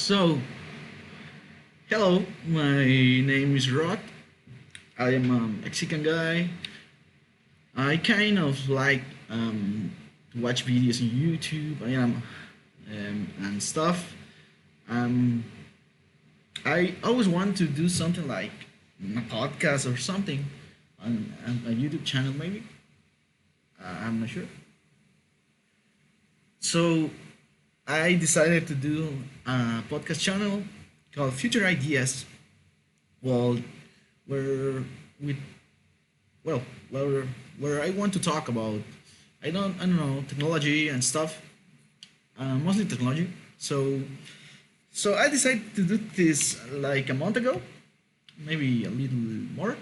So, hello, my name is Rod. I am a Mexican guy. I kind of like to watch videos on YouTube. And stuff. Um, I always want to do something like a podcast or something on a YouTube channel, maybe. I'm not sure. So I decided to do a podcast channel called Future Ideas. Well, where with well, where I want to talk about I don't know technology and stuff, mostly technology. So I decided to do this like a month ago, maybe a little more,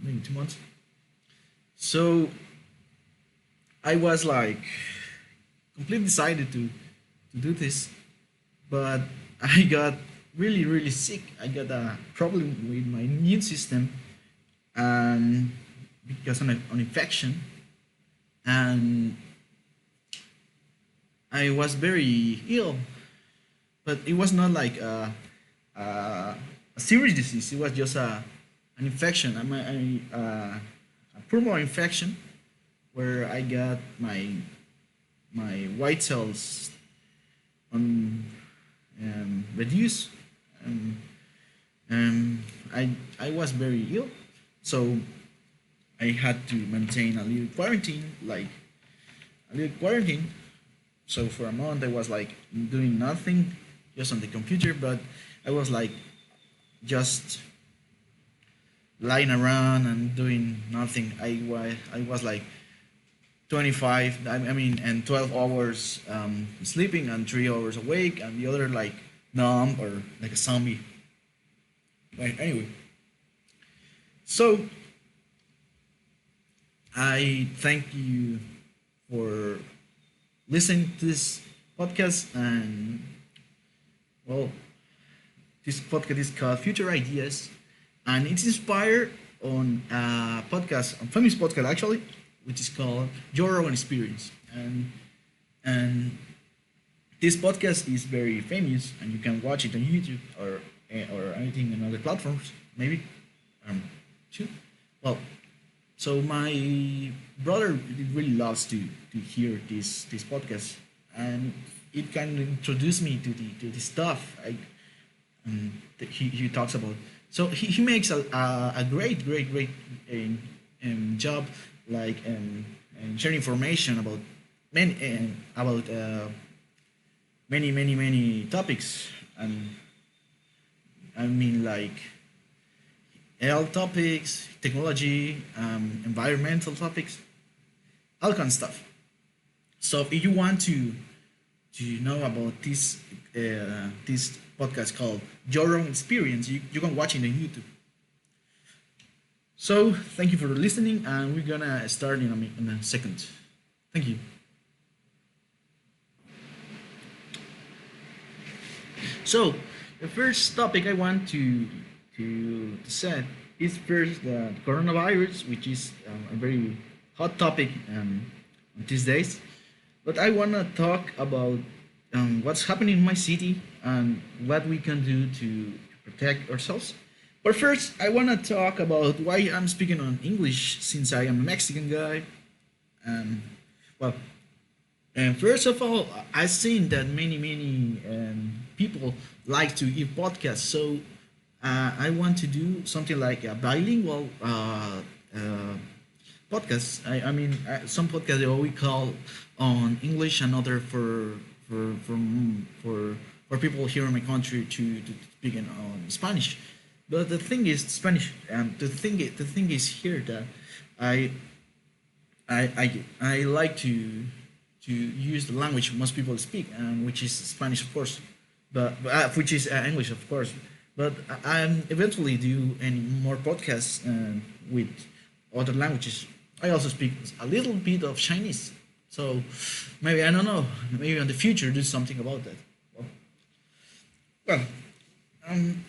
maybe 2 months. So I was like completely decided to do this, but I got really sick. I got a problem with my immune system, and because of an infection, and I was very ill. But it was not like a serious disease. It was just an infection. A pulmonary infection where I got my white cells on reduced, and, and I was very ill, so I had to maintain a little quarantine, like a little quarantine. So for a month I was like doing nothing, just on the computer, but I was like just lying around and doing nothing. I was like 25. And 12 hours sleeping and 3 hours awake, and the other like numb or like a zombie. But anyway, so I thank you for listening to this podcast, and well, this podcast is called Future Ideas, and it's inspired on a podcast, a famous podcast actually, which is called Your Own Experience. And this podcast is very famous, and you can watch it on YouTube or anything on other platforms, maybe. Too. Well, so my brother really loves to hear this podcast, and it kind of introduced me to the stuff that he talks about. So he makes a great job, like and sharing information about many topics, and I mean like health topics, technology, environmental topics, all kind of stuff. So if you want to know about this podcast called Your Own Experience, you can watch it on YouTube. So thank you for listening, and we're gonna start in a second. Thank you. So the first topic I want to set is first the coronavirus, which is a very hot topic these days. But I want to talk about what's happening in my city and what we can do to protect ourselves. But first, I want to talk about why I'm speaking on English, since I am a Mexican guy. And well, and first of all, I've seen that many people like to give podcasts. So I want to do something like a bilingual podcast. Some podcasts we call on English, and other for people here in my country to speak on Spanish. But the thing is Spanish. The thing is here that I I like to use the language most people speak, which is Spanish, of course, but which is English, of course. But I eventually do any more podcasts with other languages. I also speak a little bit of Chinese, so maybe I don't know. Maybe in the future do something about that. Well, um,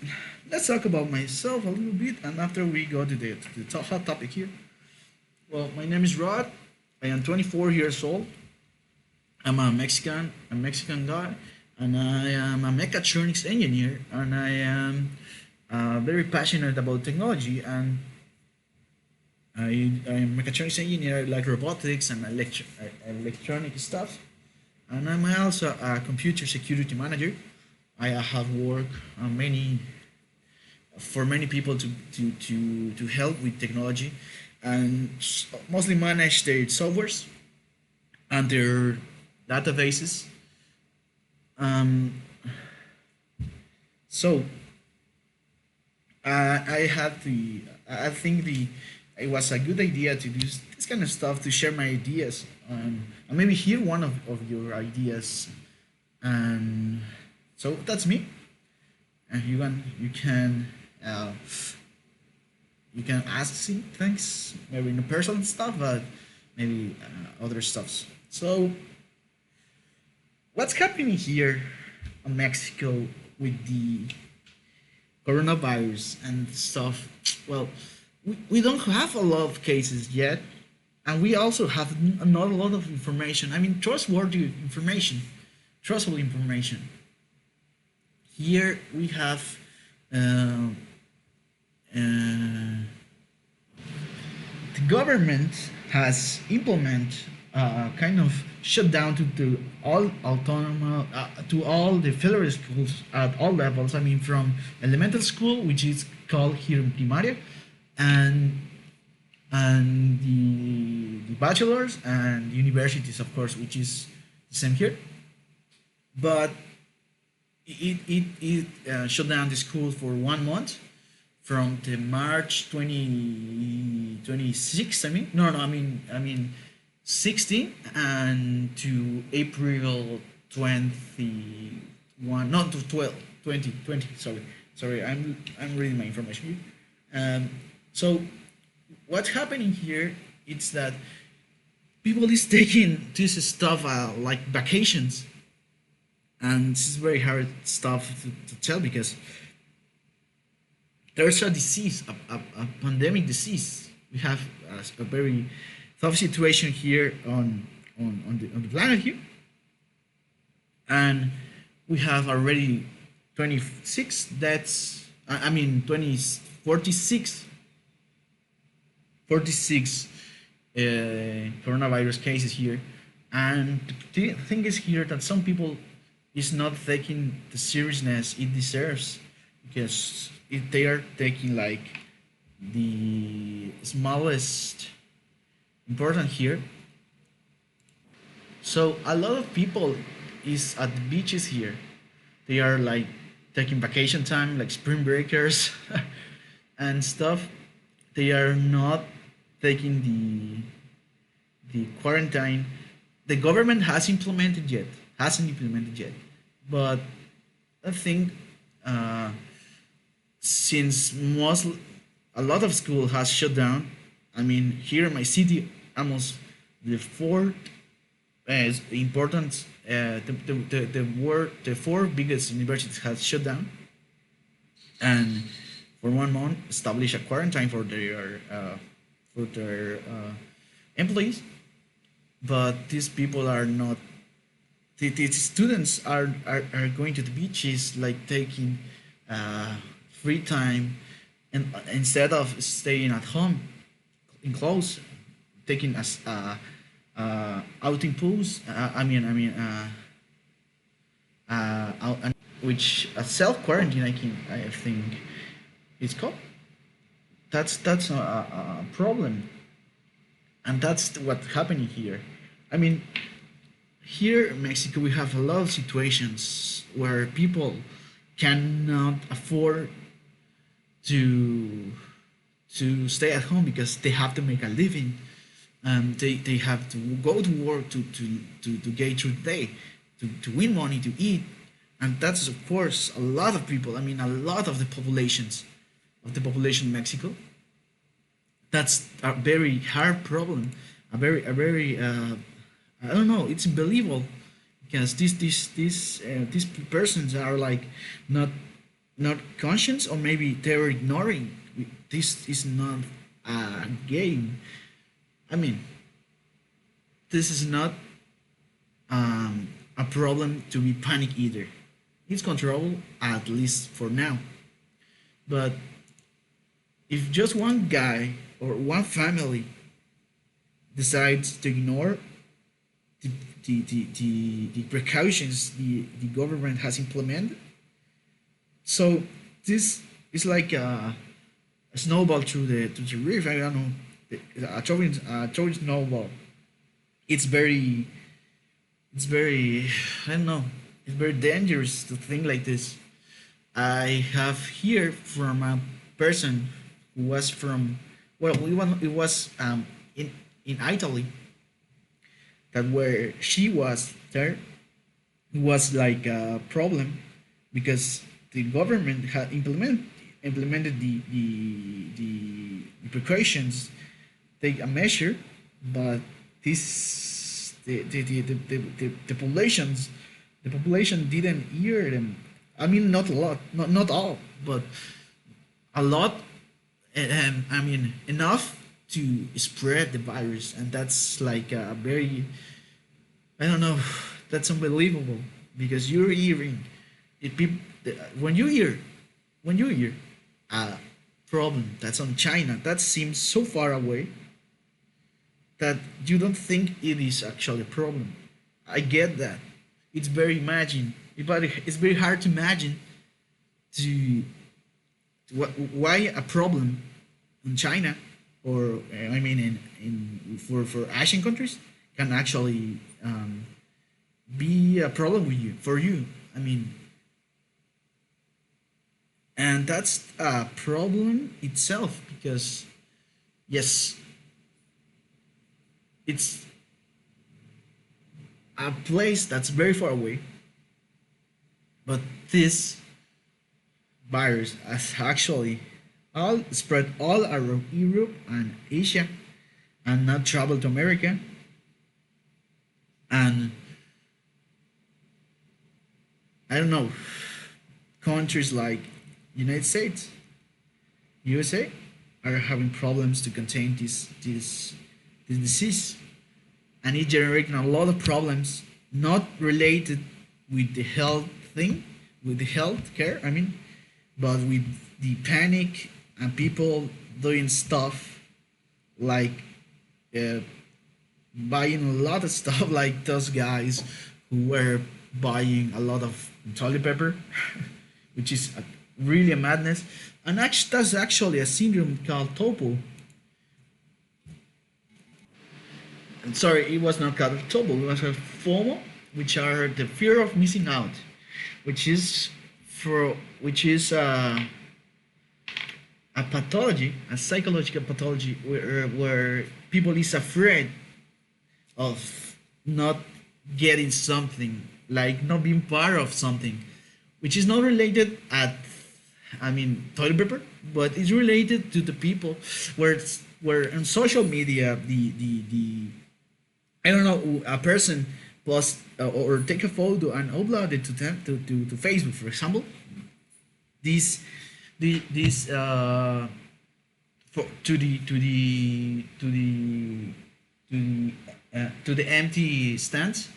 let's talk about myself a little bit, and after we go to the hot topic here. Well, my name is Rod. I am 24 years old. I'm a Mexican guy. and I am a mechatronics engineer, and I am very passionate about technology, and I am a mechatronics engineer, like robotics and electronic stuff, and I'm also a computer security manager. I have worked many for many people to help with technology and mostly manage their softwares and their databases. Um, so I had the I think the it was a good idea to do this kind of stuff to share my ideas and maybe hear one of your ideas. And so that's me. And uh, you can ask me things maybe in the personal stuff, but maybe other stuffs. So what's happening here in Mexico with the coronavirus and stuff? Well, we don't have a lot of cases yet, and we also have not a lot of information. I mean, trustworthy information, trustable information. Here we have uh, uh, the government has implemented kind of shutdown to all autonomous to all the federal schools at all levels. I mean, from elementary school, which is called here in primaria, and the bachelors and universities, of course, which is the same here. But it shut down the school for 1 month from the March 2026. I mean, no, no, I mean 16 and to April 21, not to 12, 2020. Sorry, I'm reading my information here. So what's happening here is that people is taking this stuff like vacations, and this is very hard stuff to tell because there's a disease, a pandemic disease. We have a very tough situation here on the planet here, and we have already 26 deaths. I mean 20 46 46 coronavirus cases here, and the thing is here that some people is not taking the seriousness it deserves because they are taking like the smallest important here. So a lot of people is at the beaches here. They are like taking vacation time, like spring breakers and stuff. They are not taking the quarantine. The government hasn't implemented yet, but I think uh, since most a lot of school has shut down. I mean, here in my city, almost the four important the four biggest universities has shut down, and for 1 month establish a quarantine for their employees. But these people are not. The students are going to the beaches, like taking free time, and instead of staying at home in clothes, taking as outing pools. Which a self quarantine. I think it's called. That's a problem, and that's what's happening here. I mean, here in Mexico, we have a lot of situations where people cannot afford to stay at home because they have to make a living. They have to go to work to get through the day, to win money to eat, and that's of course a lot of people. I mean, a lot of the population in Mexico. That's a very hard problem. A very I don't know. It's unbelievable because these persons are like not not conscious, or maybe they're ignoring. This is not a game. I mean, this is not a problem to be panic either. It's controllable, at least for now. But if just one guy or one family decides to ignore the, the precautions the government has implemented, so this is like a snowball to the roof. I don't know, a throwing snowball. It's very, it's very, I don't know, it's very dangerous to think like this. I have here from a person who was from, well, it was in Italy, that where she was there was like a problem because the government had implemented the precautions, take a measure, but this the populations, the population didn't hear them. I mean, not a lot, not all, but a lot, and I mean enough to spread the virus, and that's like a very, I don't know, that's unbelievable because you're hearing it. People, when you hear, when you hear a problem that's on China that seems so far away that you don't think it is actually a problem. I get that. It's very imagine, but it's very hard to imagine to why a problem in China or I mean in for Asian countries can actually be a problem with you for you. I mean, and that's a problem itself because yes, it's a place that's very far away, but this virus has actually all spread all around Europe and Asia and not traveled to America and I don't know, countries like United States, USA are having problems to contain this disease, and it generating a lot of problems not related with the health thing, with the health care. I mean, but with the panic and people doing stuff like uh, buying a lot of stuff like those guys who were buying a lot of toilet paper, which is really a madness. And actually, that's actually a syndrome called TOPO. And sorry, it was not called TOPO. It was a FOMO, which are the fear of missing out, which is which is a pathology, a psychological pathology where people is afraid of not getting something, like not being part of something, which is not related at, I mean, toilet paper, but it's related to the people where on social media the I don't know, a person post or take a photo and upload it to them to Facebook, for example. This this for, to the empty stands.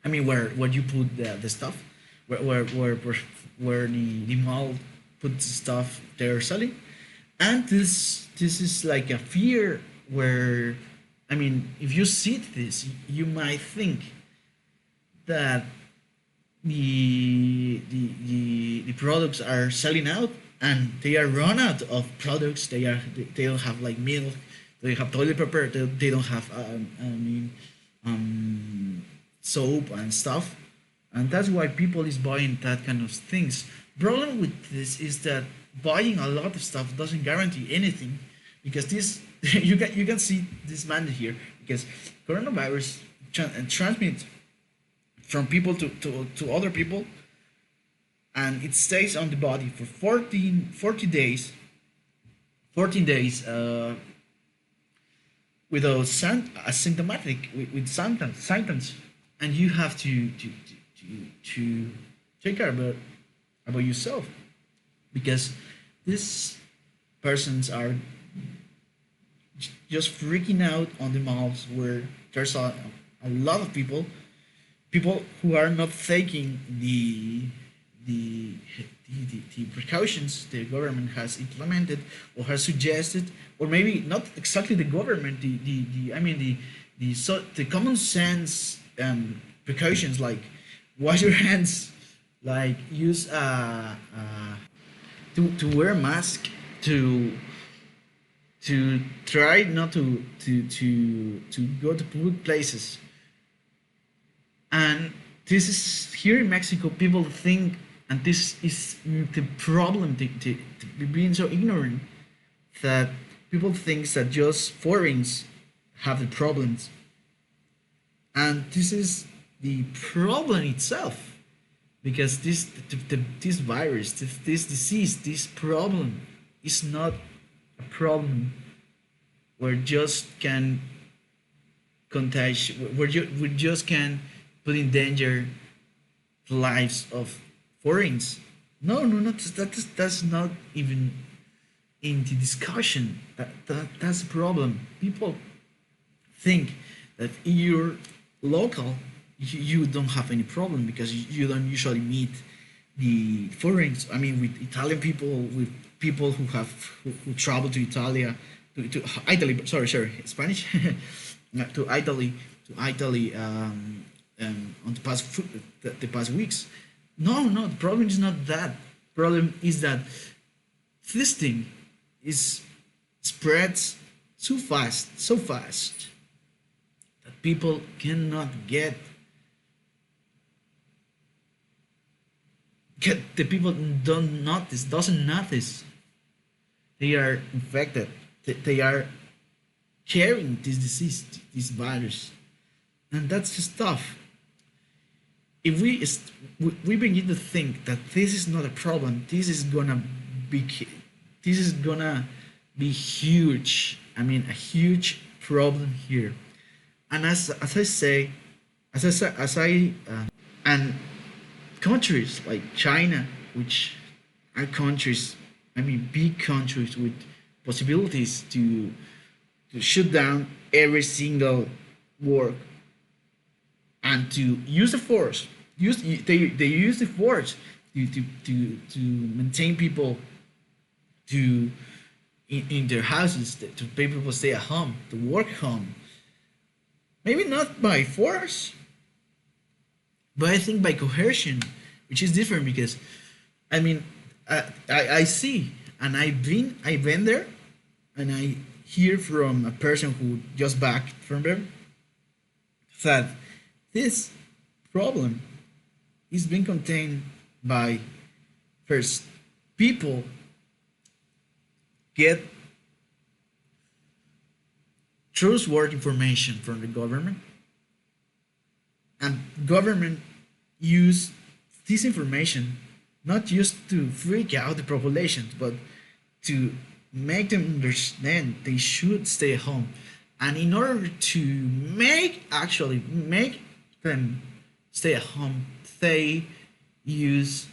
I mean, where you put the stuff, where the mall puts stuff they're selling, and this is like a fear where, I mean, if you see this, you might think that the products are selling out and they are run out of products. They don't have like milk, they have toilet paper, they don't have I mean soap and stuff, and that's why people is buying that kind of things. Problem with this is that buying a lot of stuff doesn't guarantee anything, because this you can see this man here, because coronavirus transmits from people to other people, and it stays on the body for 40 days 14 days without asymptomatic with symptoms, and you have to take care about yourself, because these persons are just freaking out on the malls where there's a lot of people, people who are not taking the the precautions the government has implemented or has suggested, or maybe not exactly the government, the I mean the common sense precautions, like wash your hands, like use to wear a mask, to try not to go to public places. And this is here in Mexico. People think, and this is the problem, to being so ignorant, that people think that just foreigners have the problems, and this is the problem itself, because this virus, this disease, this problem is not a problem where just can contage, where we just can put in danger the lives of foreigners. No, no, not that's not even in the discussion. That's the problem. People think that if you're local, you don't have any problem because you don't usually meet the foreigners. I mean, with Italian people, with people who travel to Italia, to Italy. Sorry, Spanish, to Italy, on the past weeks. No, no, the problem is not that. Problem is that this thing is spreads so fast that people cannot get the people don't notice doesn't notice they are infected. They are carrying this disease, this virus, and that's just tough. If we begin to think that this is not a problem, be this is gonna be huge. I mean, a huge problem here. And as I say, and countries like China, which are countries, I mean, big countries with possibilities to shut down every single work and to use the force. They use the force to maintain people to in their houses, to pay people stay at home, to work home. Maybe not by force, but I think by coercion, which is different because, I mean, I see, and I've been there, and I hear from a person who just back from there that this problem is being contained by, first, people get trustworthy information from the government, and government use this information not just to freak out the population, but to make them understand they should stay at home. And in order to make them stay at home, they use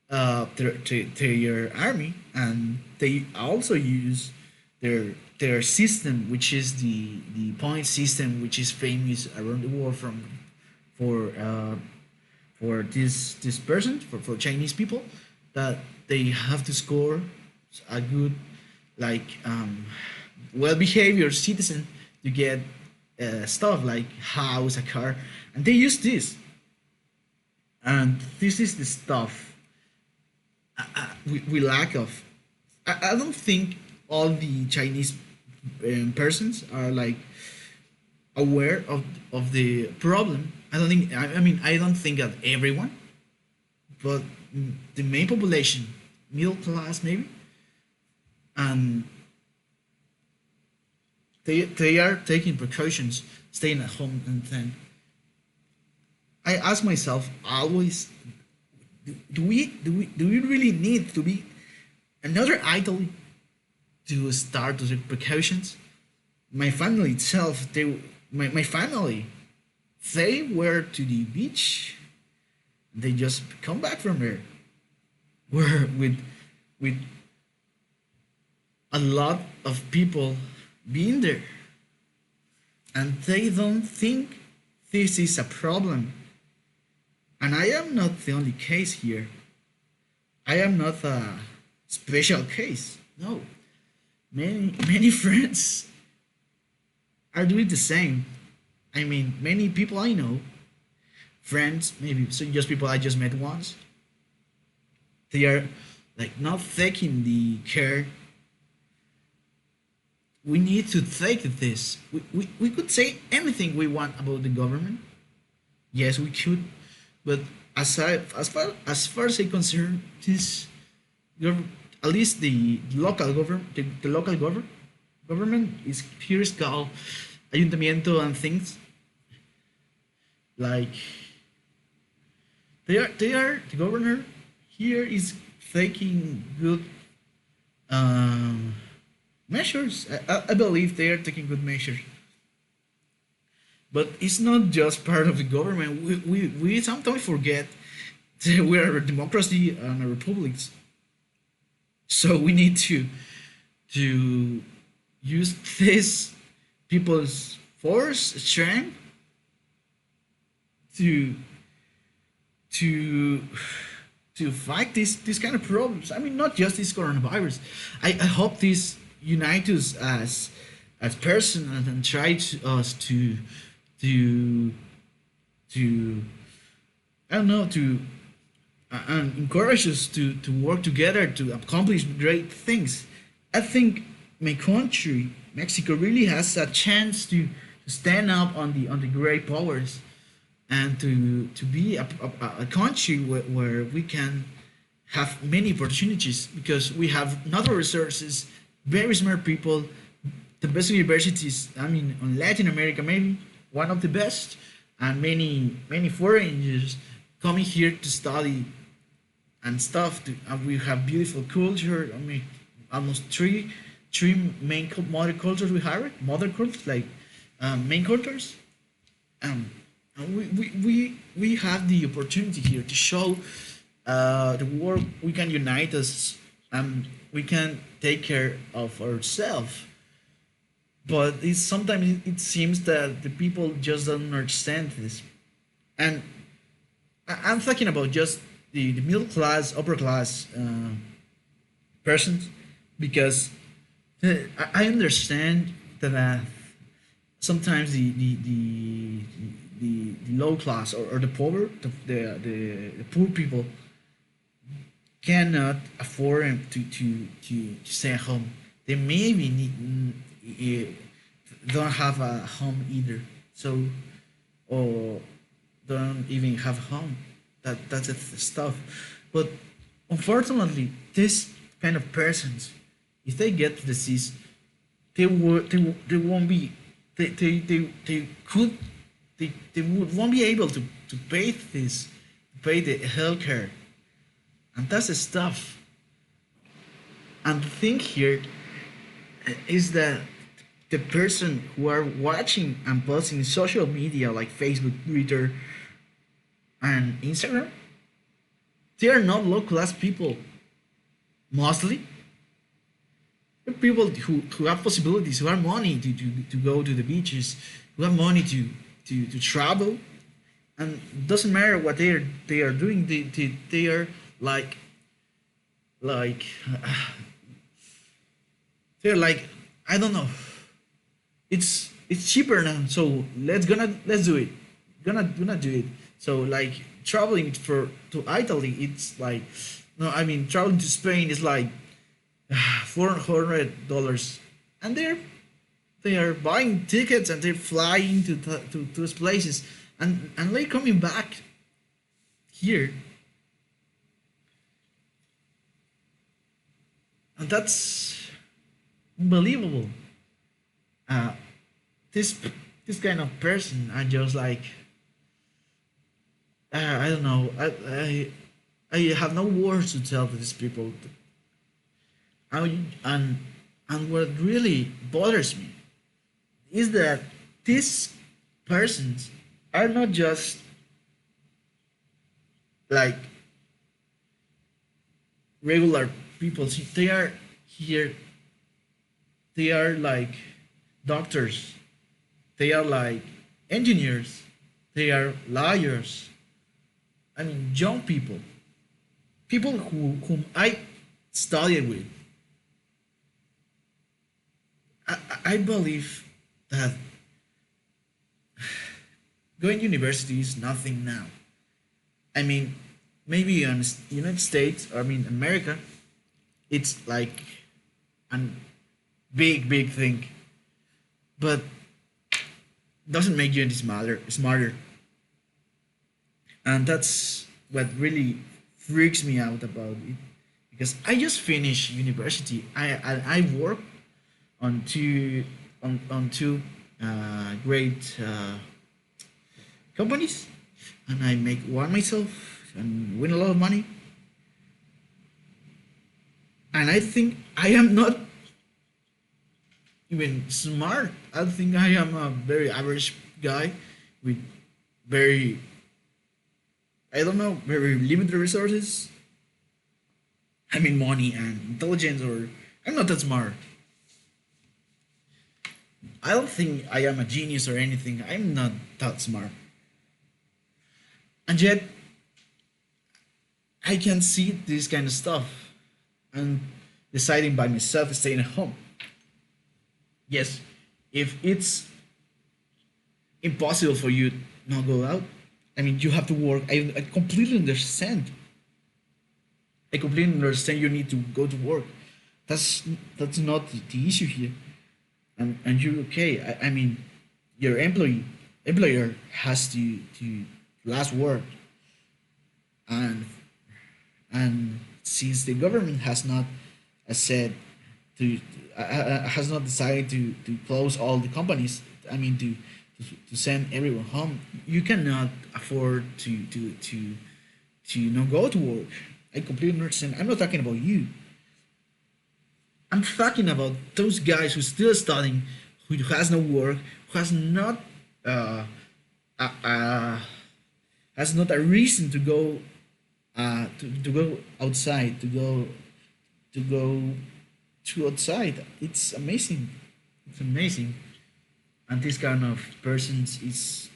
their army, and they also use their system, which is the point system, which is famous around the world from for this person, for Chinese people, that they have to score a good, like, well behavior citizen to get stuff like house, a car, and they use this, and this is the stuff we lack of. I don't think all the Chinese persons are like aware of the problem. I don't think. I mean, I don't think that everyone, but the main population, middle class maybe, and they are taking precautions, staying at home, and then I ask myself always, do we really need to be another Italy to start to take precautions? My family itself, my family, they were to the beach. They just come back from there. Where with a lot of people being there, and they don't think this is a problem, and I am not the only case here. I am not a special case. No, many friends are doing the same. I mean, many people I know, friends, maybe so just people I just met once, they are like not taking the care we need to take this. We could say anything we want about the government. Yes, we could, but as far as I concern, this gov- at least the local government, the local government is here is called ayuntamiento and things like they are the governor here is taking good um, measures. I believe they are taking good measures, but it's not just part of the government. We sometimes forget that we are a democracy and a republic, so we need to use this people's force strength to to to fight this kind of problems. I mean, not just this coronavirus. I hope this unite us as person and try to us to to I don't know to and encourage us to work together to accomplish great things. I think my country, Mexico, really has a chance to stand up on the great powers and to be a country where we can have many opportunities because we have natural resources, very smart people, the best universities. I mean, on Latin America, maybe one of the best, and many foreigners coming here to study and stuff. And we have beautiful culture. I mean, almost three main mother cultures we have. Mother cultures like main cultures. Um, and we have the opportunity here to show the world we can unite us and we can take care of ourselves. But it's sometimes it seems that the people just don't understand this. And I'm talking about just the middle class, upper class persons, because I understand that sometimes the low class or the poor the poor people cannot afford to stay at home. They maybe don't have a home either, so or don't even have a home. That's the stuff. But unfortunately, this kind of persons, if they get the disease, they won't be they could won't be able to pay this pay the healthcare, and that's the stuff. And the thing here is that the person who are watching and posting in social media like Facebook, Twitter, and Instagram, they are not low class people. Mostly, they're people who have possibilities, who have money to go to the beaches, who have money to travel, and it doesn't matter what they are doing. They are like they're like I don't know. It's cheaper now, so let's do it. Gonna do it. So like traveling for to Italy, it's like no, I mean traveling to Spain is like $400, and they are buying tickets and they're flying to those places, and they're coming back here, and that's unbelievable. Uh, this this kind of person, I just like I don't know. I have no words to tell to these people. And what really bothers me is that these persons are not just like regular people. See, they are here. They are like doctors. They are like engineers. They are lawyers. I mean, young people whom I studied with. I believe that going to university is nothing now. I mean, maybe in the United States, or I mean America, it's like a big thing, but doesn't make you any smarter, and that's what really freaks me out about it. Because I just finished university. I work on two great companies, and I make one myself and win a lot of money. And I think I am not even smart. I think I am a very average guy with very, I don't know, very limited resources. I mean, money and intelligence, or I'm not that smart. I don't think I am a genius or anything. I'm not that smart. And yet, I can see this kind of stuff and deciding by myself staying at home. Yes, if it's impossible for you not go out, I mean, you have to work. I completely understand. I completely understand you need to go to work. That's that's not the issue here. And you're okay. I mean, your employer has to last word, and and since the government has not said to has not decided to close all the companies, I mean to send everyone home, you cannot afford to not go to work. I completely understand. I'm not talking about you. I'm talking about those guys who still studying, who has no work, who uh, uh, uh, has not a reason to go to go outside, to go to outside. It's amazing. It's amazing. And this kind of persons is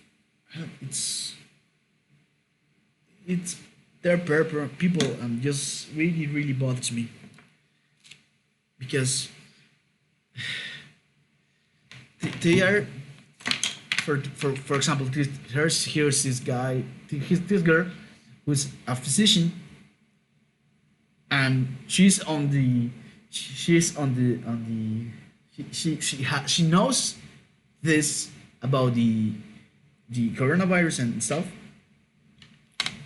it's it's they're people, and just really bothers me because they are for example, here's this guy, this girl who's a physician, and she's on the she knows this about the coronavirus and stuff,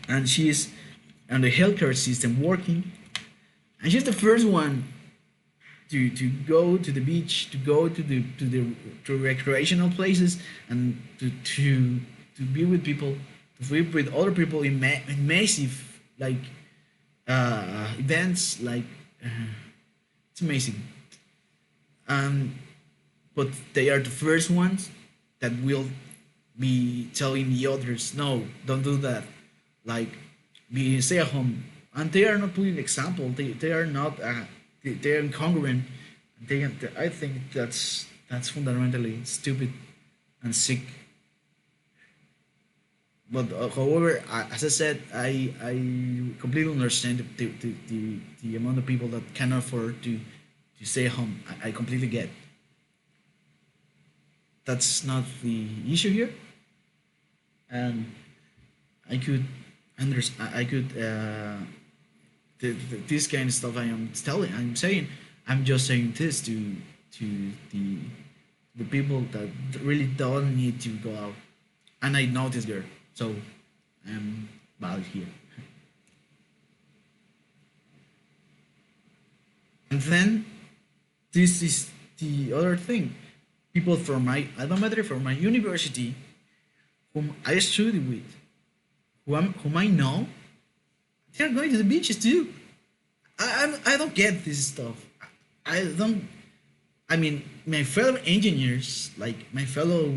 and she's on the healthcare system working, and she's the first one to go to the beach, to go to recreational places, and to be with people, to be with other people in, in massive like events, like uh, it's amazing. Um, but they are the first ones that will be telling the others, no, don't do that. Like, be stay at home, and they are not putting example. They are not they are incongruent. I think that's fundamentally stupid and sick. But however, as I said, I completely understand the amount of people that cannot afford to stay at home. I completely get. That's not the issue here, and I could I could this kind of stuff I'm saying, I'm just saying this to the people that really don't need to go out, and I know this girl, so I'm valid here. And then this is the other thing. People from my alma mater, from my university, whom I study with, whom I know, they're going to the beaches too. I don't get this stuff. I don't. I mean, my fellow engineers, like my fellow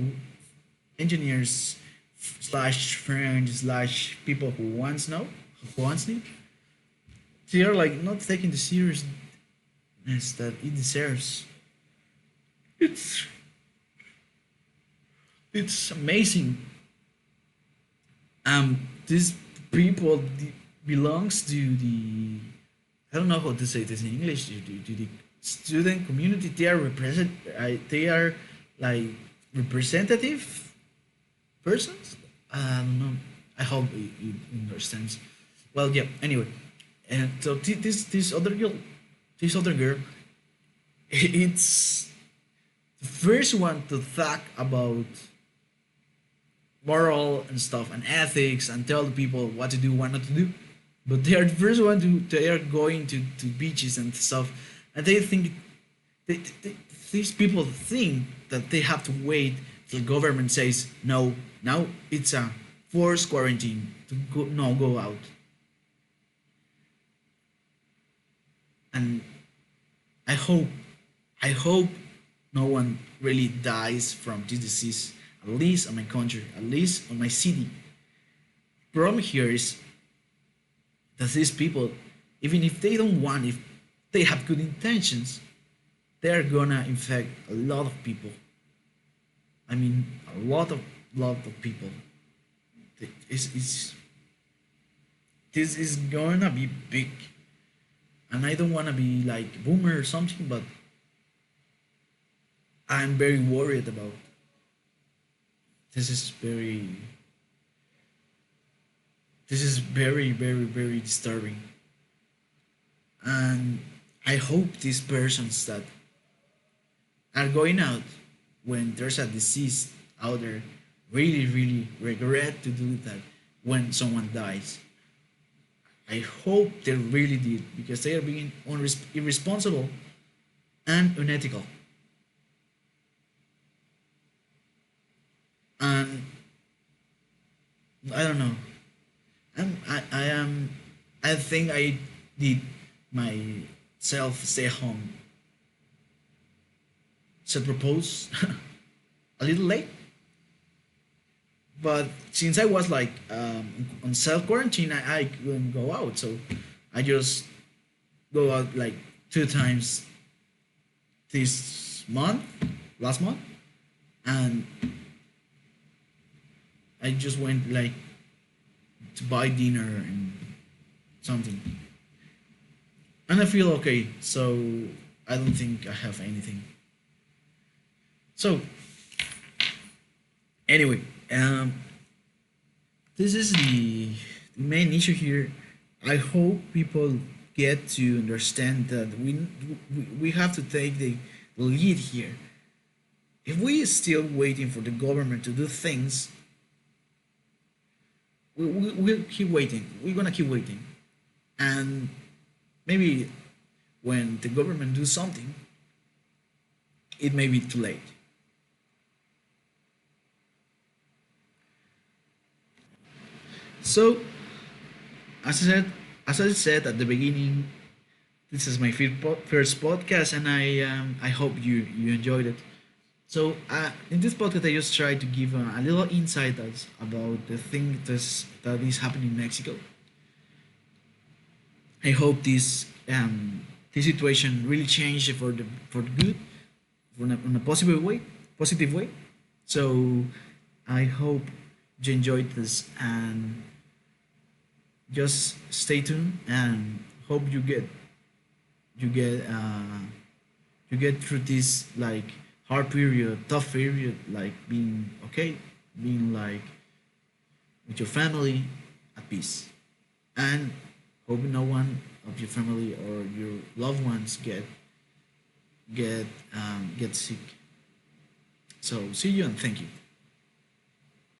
engineers slash friends slash people who wants it, they are like not taking the seriousness that it deserves. It's it's amazing. These people belongs to the, I don't know how to say this in English, to the student community. They are represent they are like representative persons. I don't know. I hope it understands. Well, yeah. Anyway, and so this other girl, it's the first one to talk about moral and stuff and ethics and tell the people what to do, what not to do. But they are the first one to they are going to beaches and stuff, and they think they, these people think that they have to wait till the government says no. Now it's a forced quarantine to go no go out, and I hope I hope no one really dies from this disease. At least on my country, at least on my city. Problem here is that these people, even if they don't want, if they have good intentions, they are gonna infect a lot of people. I mean, a lot of people. It's, this is gonna be big, and I don't wanna be like boomer or something, but I'm very worried about. This is very, this is very disturbing, and I hope these persons that are going out when there's a disease out there really regret to do that when someone dies. I hope they really did because they are being irresponsible and unethical. And I don't know. I am. I think I did myself stay home. Self propose a little late, but since I was like on self quarantine, I couldn't go out, so I just go out like two times this month, last month, and I just went like to buy dinner and something, and I feel okay. So I don't think I have anything. So anyway, this is the main issue here. I hope people get to understand that we have to take the lead here. If we are still waiting for the government to do things, we'll keep waiting. We're gonna keep waiting, and maybe when the government do something, it may be too late. So, as I said, as I said at the beginning, this is my first podcast, and I hope you enjoyed it. So, in this podcast, I just try to give a little insight about the thing that is happening in Mexico. I hope this situation really changed for the good, in a positive way. So, I hope you enjoyed this and just stay tuned and hope you get you get through this like hard period, tough period, like being okay, being like with your family at peace, and hope no one of your family or your loved ones get sick. So see you and thank you.